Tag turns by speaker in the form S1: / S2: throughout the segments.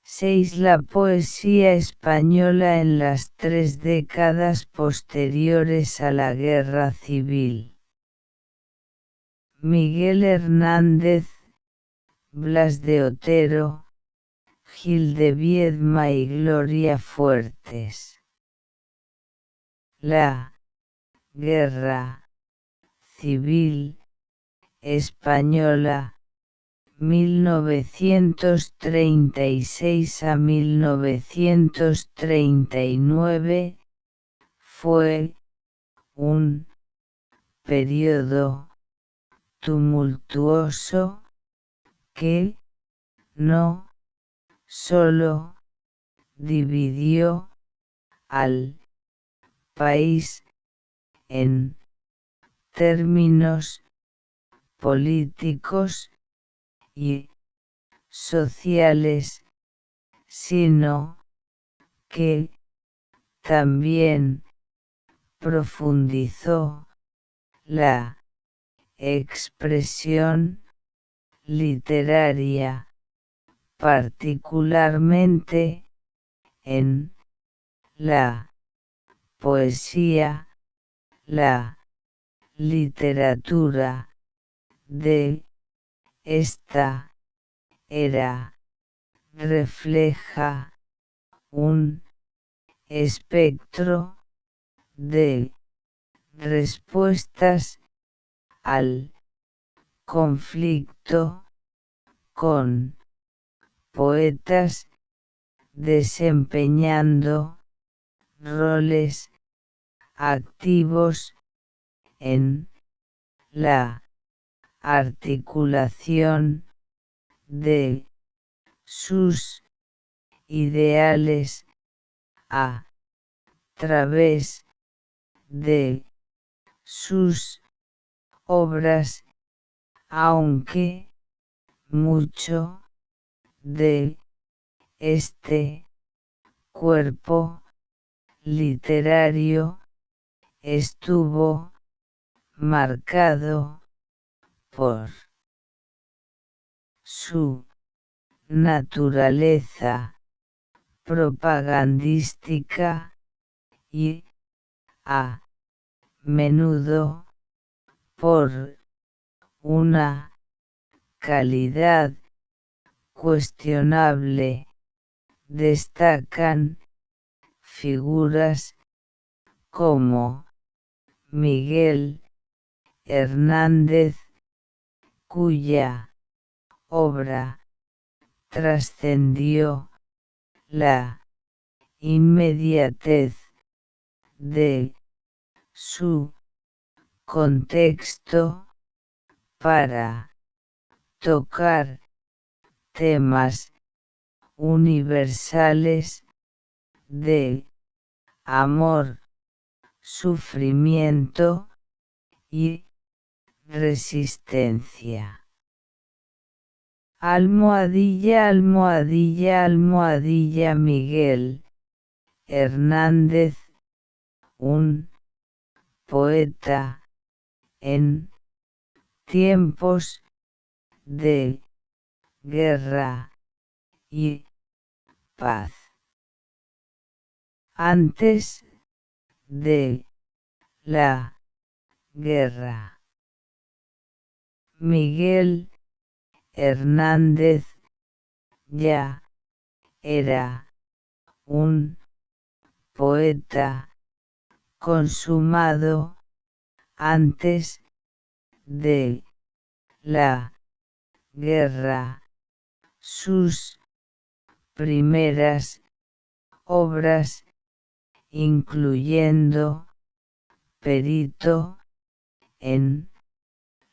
S1: 6. La poesía española en las 3 décadas posteriores a la Guerra Civil. Miguel Hernández, Blas de Otero, Gil de Viedma y Gloria Fuertes. La Guerra Civil Española, 1936 a 1939, fue un periodo tumultuoso que no solo dividió al país en términos políticos y sociales, sino que también profundizó la expresión literaria, particularmente en la poesía, la literatura de esta era refleja un espectro de respuestas al conflicto, con poetas desempeñando roles activos en la articulación de sus ideales a través de sus obras, aunque mucho de este cuerpo literario estuvo marcado por su naturaleza propagandística y, a menudo, por una calidad cuestionable. Destacan figuras como Miguel Hernández, cuya obra trascendió la inmediatez de su contexto para tocar temas universales de amor, sufrimiento y resistencia. Miguel Hernández, un poeta en tiempos de guerra y paz. Antes de la guerra, Miguel Hernández ya era un poeta consumado antes de la guerra. Sus primeras obras, incluyendo Perito en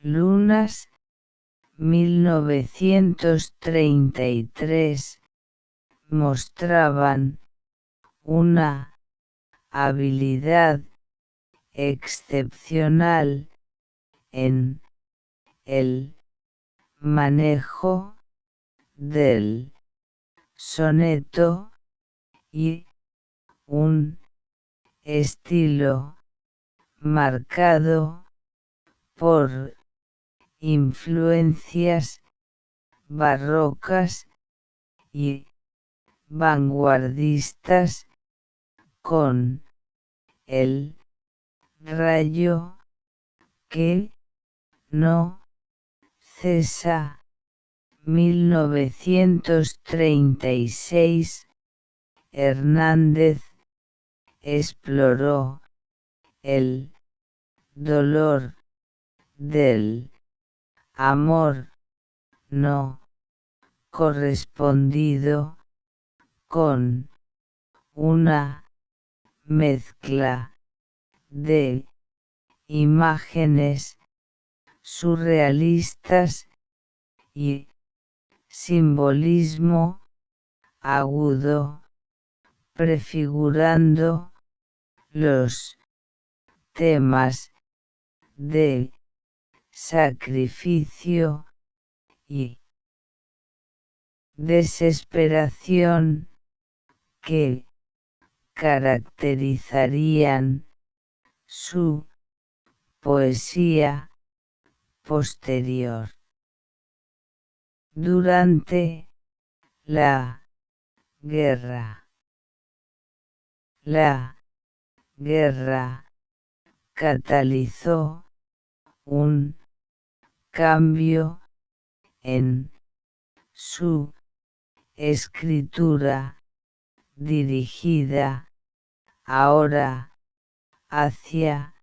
S1: Lunas, 1933, mostraban una habilidad excepcional en el manejo del soneto y un estilo marcado por influencias barrocas y vanguardistas, con el rayo que no cesa. 1936, Hernández exploró el dolor del amor no correspondido con una mezcla de imágenes surrealistas y simbolismo agudo, prefigurando los temas de sacrificio y desesperación que caracterizarían su poesía posterior. Durante la guerra. La guerra catalizó un cambio en su escritura dirigida ahora hacia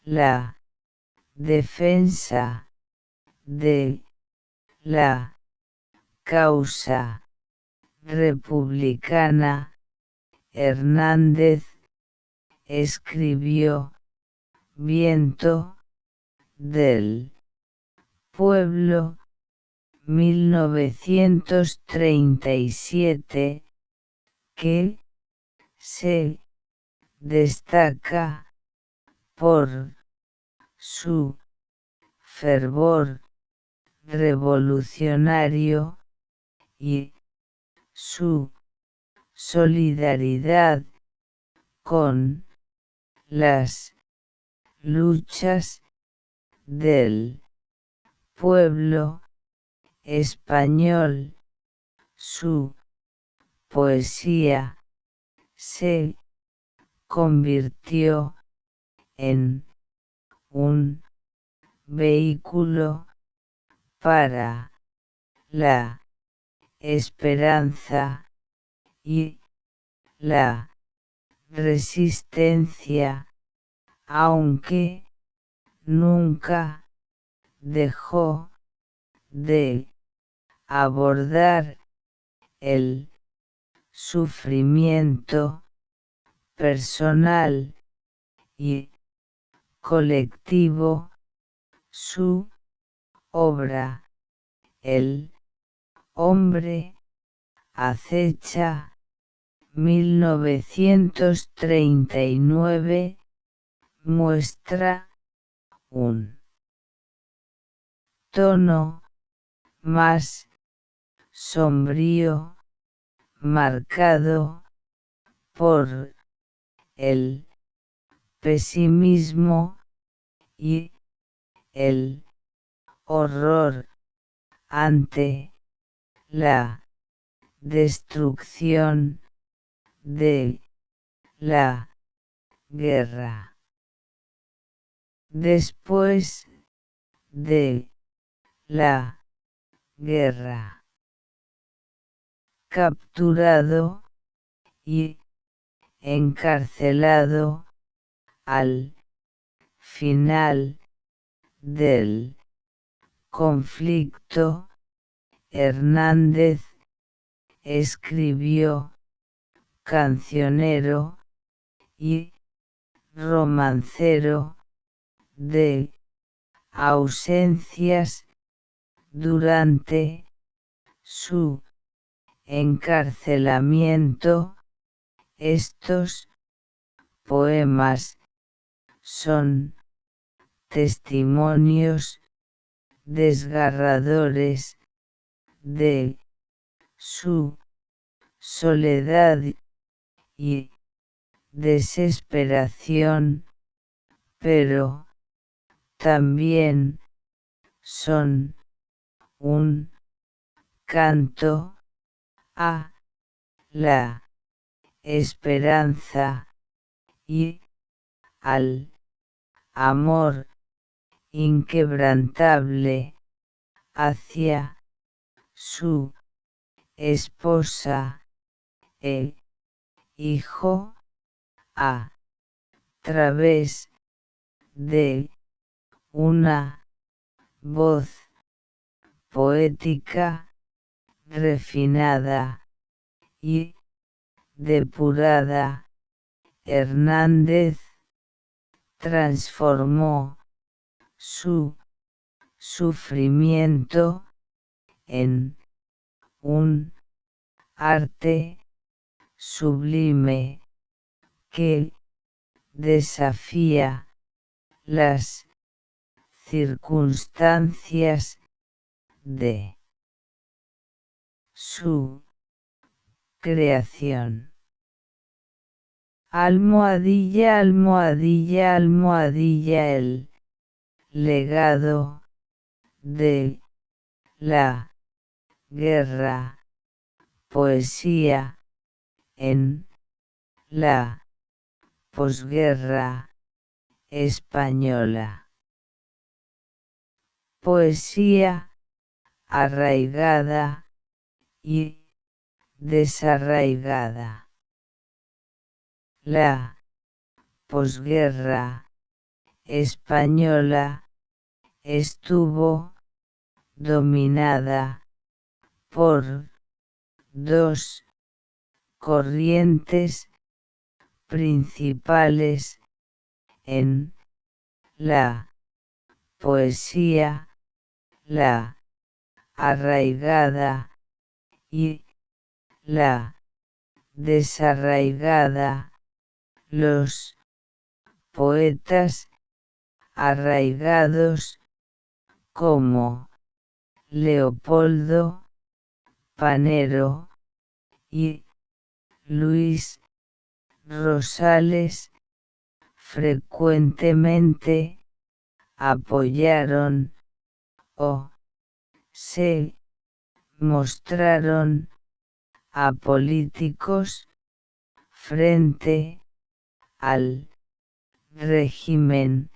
S1: la defensa de la causa republicana. Hernández escribió Viento del Pueblo, 1937, que se destaca por su fervor revolucionario y su solidaridad con las luchas del pueblo español. Su poesía se convirtió en un vehículo para la esperanza y la resistencia, aunque nunca dejó de abordar el sufrimiento personal y colectivo. Su obra, El hombre acecha, 1939, muestra un tono más sombrío, marcado por el pesimismo y el horror ante la destrucción de la guerra. Después de la guerra, capturado y encarcelado al final del conflicto, Hernández escribió Cancionero y Romancero de ausencias. Durante su encarcelamiento, estos poemas son testimonios desgarradores de su soledad y desesperación, pero también son un canto a la esperanza y al amor inquebrantable hacia su esposa e hijo a través de una voz poética refinada y depurada. Hernández transformó su sufrimiento en un arte sublime que desafía las circunstancias de su creación. Almohadilla, almohadilla, almohadilla, el legado de la guerra, poesía en la posguerra española. Poesía arraigada y desarraigada. La posguerra española estuvo dominada por dos corrientes principales en la poesía, la arraigada y la desarraigada. Los poetas arraigados como Leopoldo Panero y Luis Rosales frecuentemente apoyaron o se mostraron apolíticos frente al régimen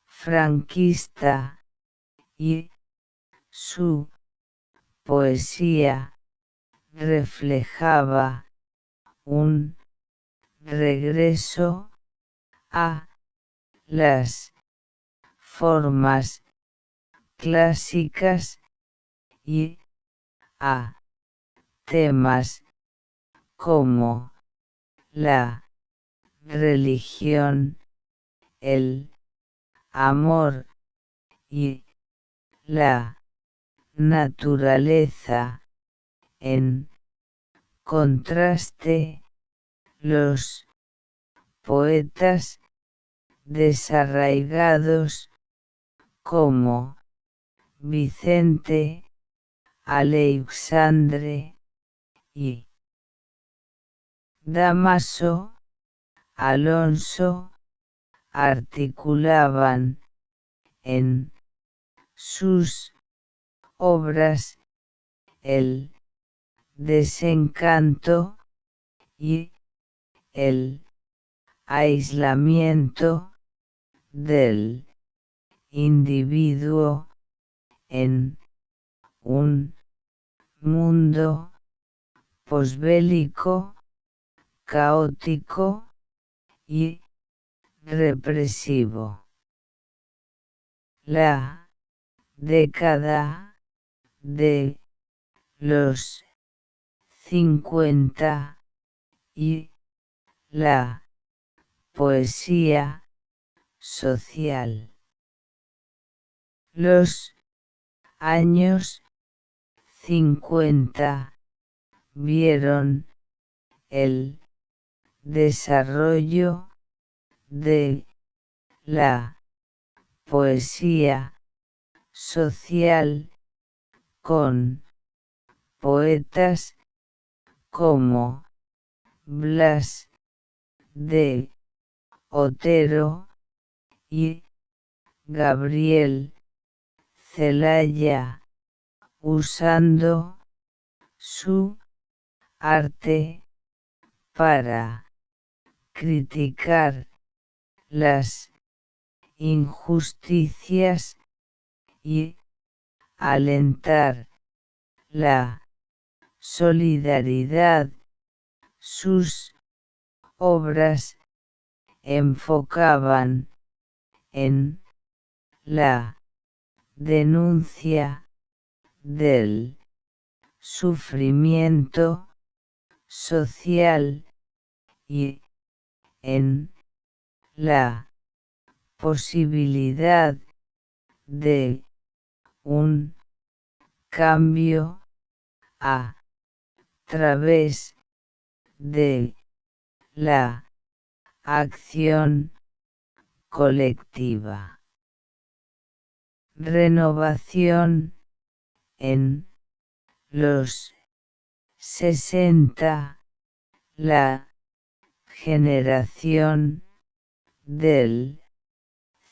S1: franquista y su poesía reflejaba un regreso a las formas clásicas y a temas como la religión, el amor y la naturaleza. En contraste, los poetas desarraigados como Vicente Aleixandre y Dámaso Alonso articulaban en sus obras el desencanto y el aislamiento del individuo en un mundo posbélico, caótico y represivo. La década de los 50 y la poesía social. Los años 50 vieron el desarrollo de la poesía social con poetas como Blas de Otero y Gabriel Celaya, usando su arte, para criticar las injusticias y alentar la solidaridad. Sus obras enfocaban en la denuncia del sufrimiento social y en la posibilidad de un cambio a través de la acción colectiva. Renovación. En los 60, la generación del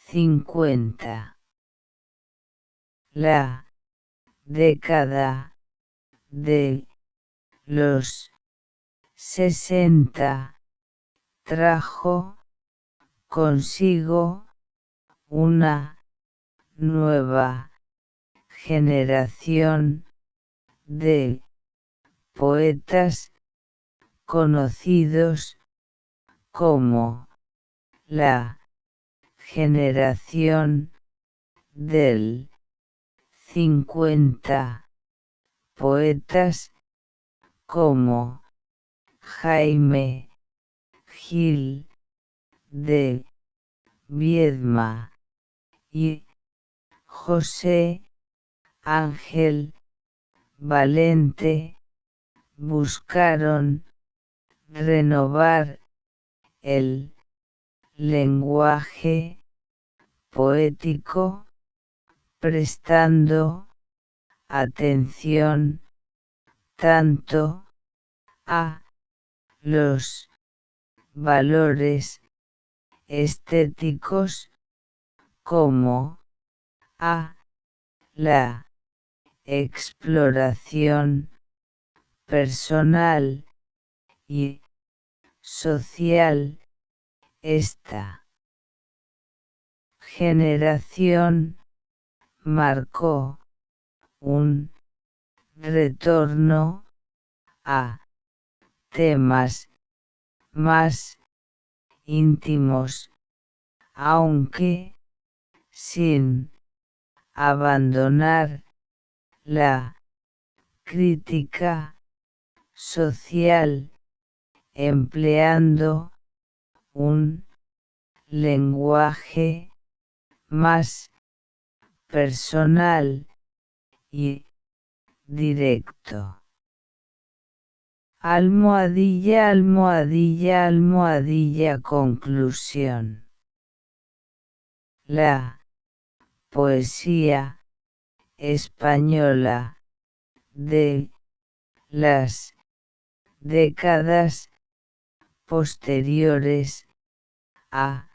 S1: 50. La década de los 60 trajo consigo una nueva generación de poetas conocidos como la generación del 50, poetas como Jaime Gil de Viedma y José Ángel Valente, buscaron renovar el lenguaje poético, prestando atención tanto a los valores estéticos como a la exploración personal y social. Esta generación marcó un retorno a temas más íntimos, aunque sin abandonar la crítica social, empleando un lenguaje más personal y directo. Almohadilla, almohadilla, almohadilla. Conclusión. La poesía española de las décadas posteriores a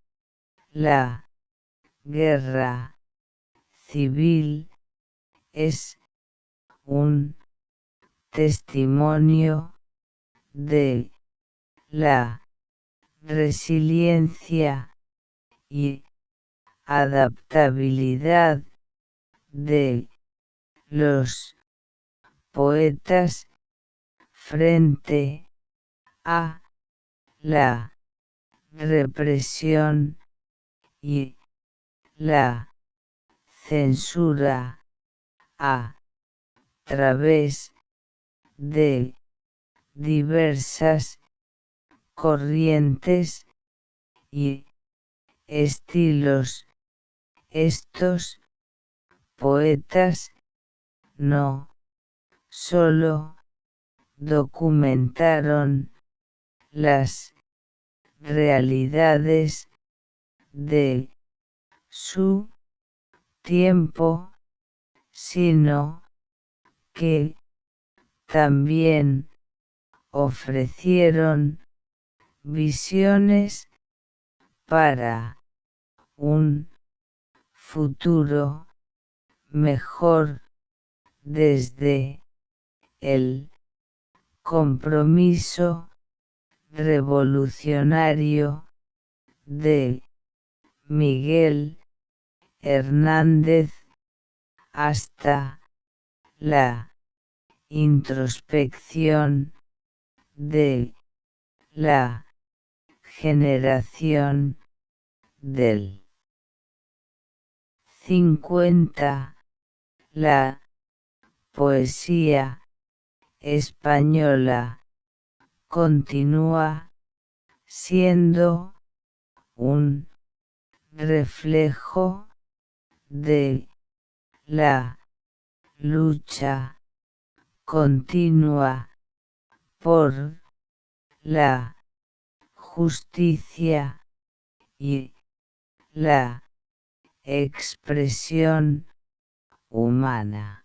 S1: la guerra civil es un testimonio de la resiliencia y adaptabilidad de los poetas frente a la represión y la censura a través de diversas corrientes y estilos. Estos poetas no solo documentaron las realidades de su tiempo, sino que también ofrecieron visiones para un futuro mejor desde el compromiso revolucionario de Miguel Hernández, hasta la introspección de la generación del 50, la poesía española continúa siendo un reflejo de la lucha continua por la justicia y la expresión humana.